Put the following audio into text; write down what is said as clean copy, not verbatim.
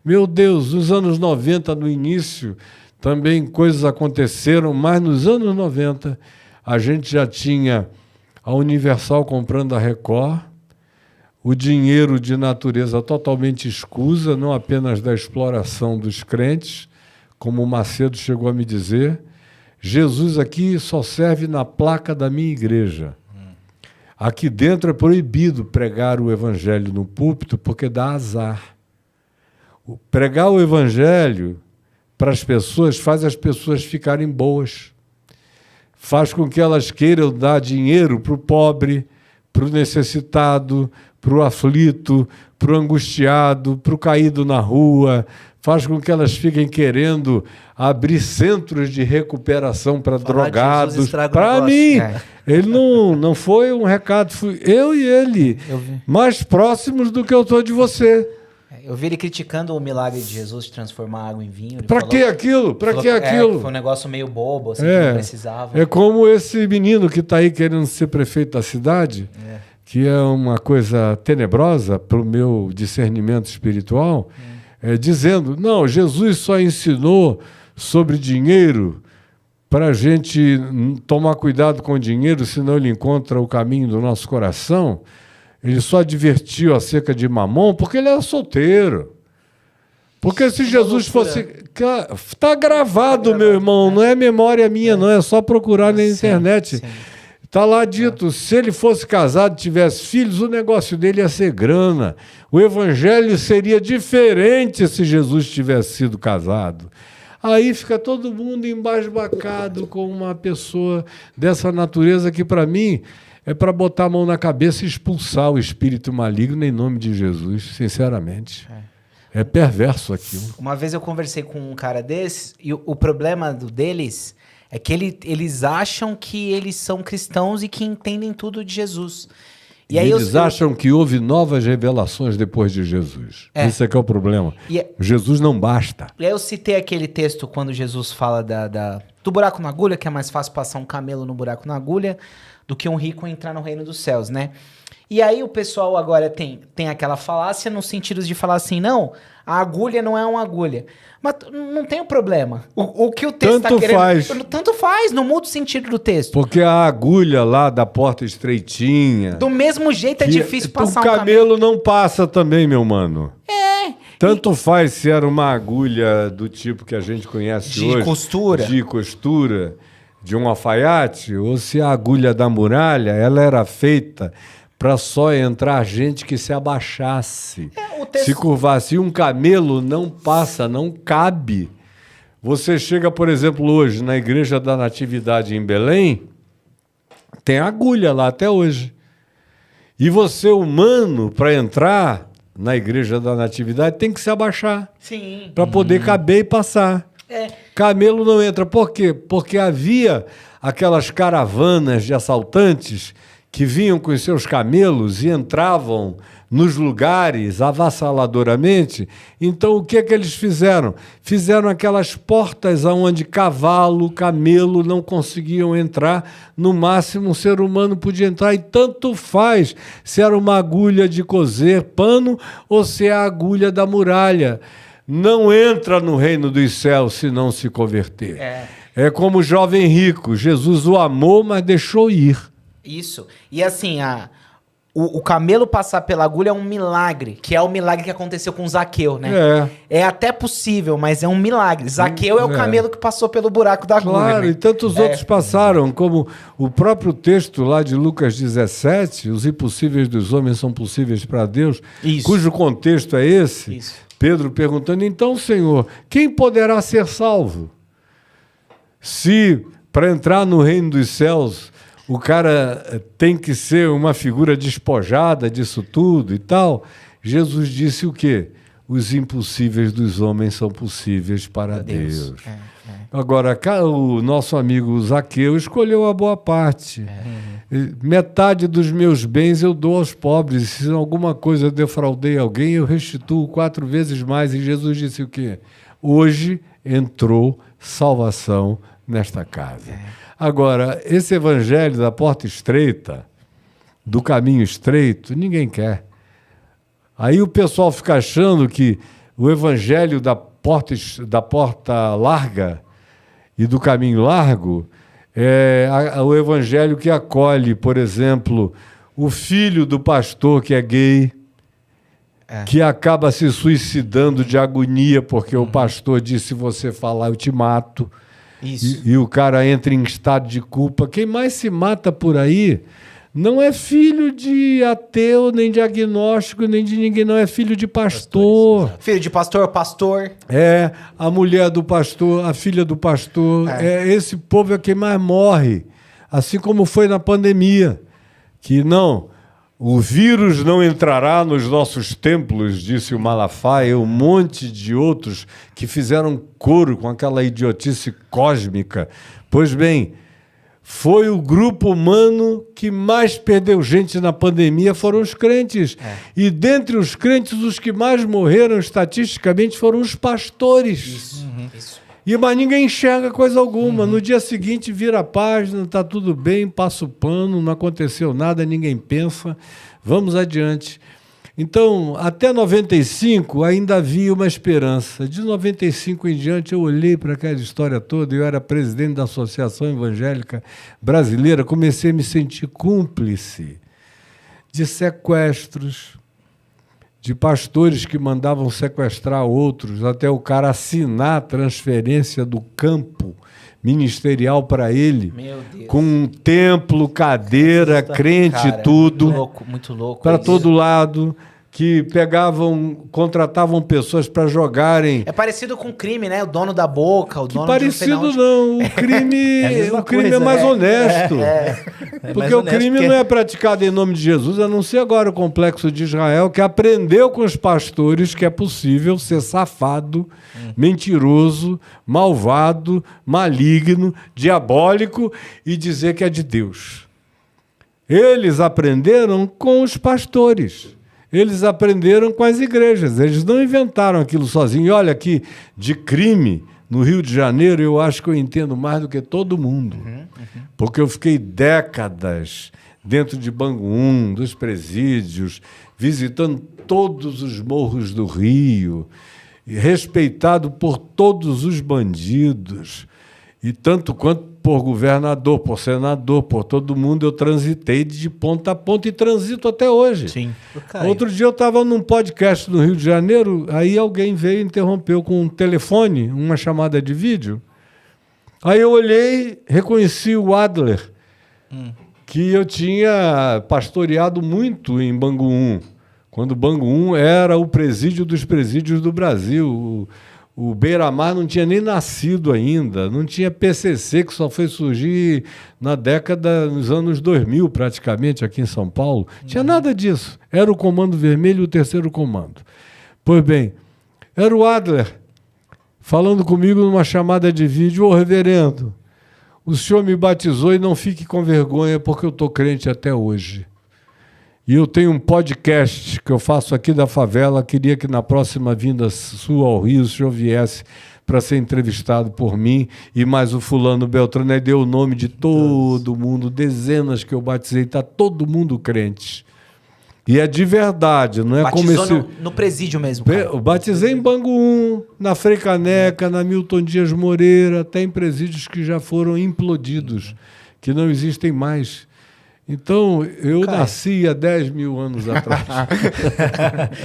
Meu Deus, nos anos 90, no início, também coisas aconteceram, mas nos anos 90 a gente já tinha a Universal comprando a Record, o dinheiro de natureza totalmente escusa, não apenas da exploração dos crentes, como o Macedo chegou a me dizer. Jesus aqui só serve na placa da minha igreja. Aqui dentro é proibido pregar o evangelho no púlpito porque dá azar. Pregar o evangelho para as pessoas faz as pessoas ficarem boas. Faz com que elas queiram dar dinheiro para o pobre, para o necessitado, para o aflito, para o angustiado, para o caído na rua. Faz com que elas fiquem querendo abrir centros de recuperação para drogados. Para mim, ele não foi um recado, fui eu e ele, mais próximos do que eu estou de você. Eu vi ele criticando o milagre de Jesus de transformar água em vinho. Para que aquilo? Para que aquilo? Foi um negócio meio bobo, assim, que não precisava. É como esse menino que está aí querendo ser prefeito da cidade, que é uma coisa tenebrosa para o meu discernimento espiritual, dizendo, não, Jesus só ensinou sobre dinheiro para a gente tomar cuidado com o dinheiro, senão ele encontra o caminho do nosso coração. Ele só advertiu acerca de Mamon porque ele era solteiro. Porque se Jesus fosse... Está gravado, meu irmão, não é memória minha, não, é só procurar na internet. Está lá dito, se ele fosse casado e tivesse filhos, o negócio dele ia ser grana. O evangelho seria diferente se Jesus tivesse sido casado. Aí fica todo mundo embasbacado com uma pessoa dessa natureza que, para mim, é para botar a mão na cabeça e expulsar o espírito maligno em nome de Jesus, sinceramente. É perverso aquilo. Uma vez eu conversei com um cara desses e o problema deles é que eles acham que eles são cristãos e que entendem tudo de Jesus. E aí eles acham que houve novas revelações depois de Jesus. Esse é que é o problema. Jesus não basta. E aí eu citei aquele texto quando Jesus fala do buraco na agulha, que é mais fácil passar um camelo no buraco na agulha do que um rico entrar no reino dos céus, né? E aí o pessoal agora tem aquela falácia no sentido de falar assim, não, a agulha não é uma agulha. Mas não tem o problema. O que o texto está querendo... Faz. Tanto faz, não muda o sentido do texto. Porque a agulha lá da porta estreitinha... Do mesmo jeito é difícil passar um camelo não passa também, meu mano. Tanto faz se era uma agulha do tipo que a gente conhece hoje. De costura, de um alfaiate, ou se a agulha da muralha, ela era feita para só entrar gente que se abaixasse, se curvasse. E um camelo não passa, não cabe. Você chega, por exemplo, hoje na Igreja da Natividade em Belém, tem agulha lá até hoje. E você, humano, para entrar na Igreja da Natividade, tem que se abaixar. Sim. Para poder caber e passar. Camelo não entra. Por quê? Porque havia aquelas caravanas de assaltantes que vinham com os seus camelos e entravam nos lugares avassaladoramente. Então, o que é que eles fizeram? Fizeram aquelas portas onde cavalo, camelo não conseguiam entrar. No máximo, um ser humano podia entrar. E tanto faz se era uma agulha de cozer pano ou se é a agulha da muralha. Não entra no reino dos céus se não se converter. É como o jovem rico. Jesus o amou, mas deixou ir. Isso. E assim, o camelo passar pela agulha é um milagre, que é o milagre que aconteceu com Zaqueu, né? É até possível, mas é um milagre. Zaqueu é o camelo que passou pelo buraco da agulha. Claro, né? E tantos outros passaram, como o próprio texto lá de Lucas 17, os impossíveis dos homens são possíveis para Deus, cujo contexto é esse. Pedro perguntando, então, Senhor, quem poderá ser salvo? Se, para entrar no reino dos céus, o cara tem que ser uma figura despojada disso tudo e tal. Jesus disse o quê? Os impossíveis dos homens são possíveis para Deus. Agora, o nosso amigo Zaqueu escolheu a boa parte. Metade dos meus bens eu dou aos pobres. Se alguma coisa eu defraudei alguém, eu restituo 4 vezes mais. E Jesus disse o quê? Hoje entrou salvação nesta casa. Agora, esse evangelho da porta estreita, do caminho estreito, ninguém quer. Aí o pessoal fica achando que o evangelho da porta larga e do caminho largo é o evangelho que acolhe, por exemplo, o filho do pastor que é gay, que acaba se suicidando de agonia porque o pastor disse: se você falar eu te mato. Isso. E o cara entra em estado de culpa. Quem mais se mata por aí não é filho de ateu, nem de agnóstico, nem de ninguém, não. É filho de pastor. Filho de pastor, pastor. É a mulher do pastor, a filha do pastor. Esse povo é quem mais morre. Assim como foi na pandemia. Que não, o vírus não entrará nos nossos templos, disse o Malafaia, e um monte de outros que fizeram coro com aquela idiotice cósmica. Pois bem, foi o grupo humano que mais perdeu gente na pandemia, foram os crentes. E dentre os crentes, os que mais morreram estatisticamente foram os pastores. Isso. Mas ninguém enxerga coisa alguma. No dia seguinte vira a página, está tudo bem, passa o pano, não aconteceu nada, ninguém pensa, vamos adiante. Então, até 95 ainda havia uma esperança. De 95 em diante eu olhei para aquela história toda, eu era presidente da Associação Evangélica Brasileira, comecei a me sentir cúmplice de sequestros, de pastores que mandavam sequestrar outros, até o cara assinar a transferência do campo ministerial para ele, com um templo, cadeira, crente, cara, tudo, muito louco para todo lado, que contratavam pessoas para jogarem. É parecido com crime, né? O dono da boca, o dono parecido de não, o crime é mais honesto. Porque mais honesto, o crime não é praticado em nome de Jesus, a não ser agora o Complexo de Israel, que aprendeu com os pastores que é possível ser safado, mentiroso, malvado, maligno, diabólico e dizer que é de Deus. Eles aprenderam com os pastores. Eles aprenderam com as igrejas, eles não inventaram aquilo sozinhos. E olha aqui, de crime, no Rio de Janeiro, eu acho que eu entendo mais do que todo mundo. Porque eu fiquei décadas dentro de Bangu, dos presídios, visitando todos os morros do Rio, respeitado por todos os bandidos, e tanto quanto por governador, por senador, por todo mundo, eu transitei de ponta a ponta e transito até hoje. Sim. Outro dia eu estava num podcast no Rio de Janeiro, aí alguém veio e interrompeu com um telefone, uma chamada de vídeo. Aí eu olhei, reconheci o Adler, que eu tinha pastoreado muito em Bangu, quando Bangu era o presídio dos presídios do Brasil. O Beira-Mar não tinha nem nascido ainda, não tinha PCC, que só foi surgir nos anos 2000, praticamente, aqui em São Paulo. Tinha nada disso. Era o Comando Vermelho e o Terceiro Comando. Pois bem, era o Adler falando comigo numa chamada de vídeo: ô reverendo, o senhor me batizou e não fique com vergonha, porque eu estou crente até hoje. E eu tenho um podcast que eu faço aqui da favela. Queria que na próxima vinda sua ao Rio, o senhor viesse para ser entrevistado por mim e mais o fulano Beltrano. Aí deu o nome de todo mundo, dezenas que eu batizei, está todo mundo crente. E é de verdade, não é como esse... no presídio mesmo, cara. Eu batizei em Bangu, na Frei Caneca, na Milton Dias Moreira, até em presídios que já foram implodidos, que não existem mais. Então, eu nasci há 10 mil anos atrás.